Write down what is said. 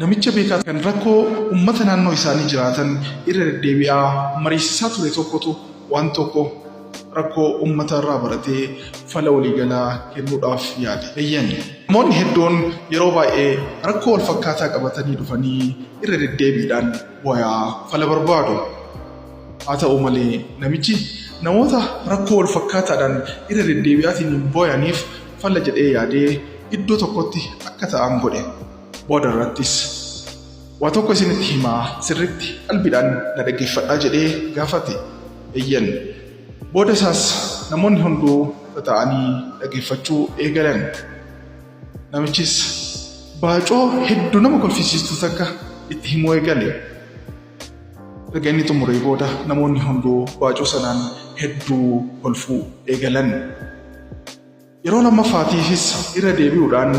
namicha beekaa kan rakkoo uummata naannoo isaanii jiraatan irra deddeebi'aa mariisisaa ture tokkotu waan tokko rakkoo uummata irraa baratee fala waliigalaa kennuudhaaf yaade. Namoonni hedduun yeroo baay'ee rakkoo wal fakkaataa qabatanii dhufanii irra deddeebiidhaan wayaa fala barbaadu. Haa ta'u malee namichi namoota rakkoo wal fakkaataadhaan irra deddeebi'aatiin booyaniif fala jedhee yaadee iddoo tokkotti akka ta'an godhe. Booda irrattis waa tokko isinitti himaa sirriitti qalbiidhaan na dhaggeeffadhaa jedhee gaafate. Booda isaas namoonni hunduu ta'anii dhaggeeffachuu eegalan. Namichis baacoo hedduu nama kolfisiistu takka itti himuu eegale. Erga inni xumuree booda namoonni hunduu baacoo sanaan hedduu kolfuu eegalan. Yeroo lammaffaatiifis irra deebi'uudhaan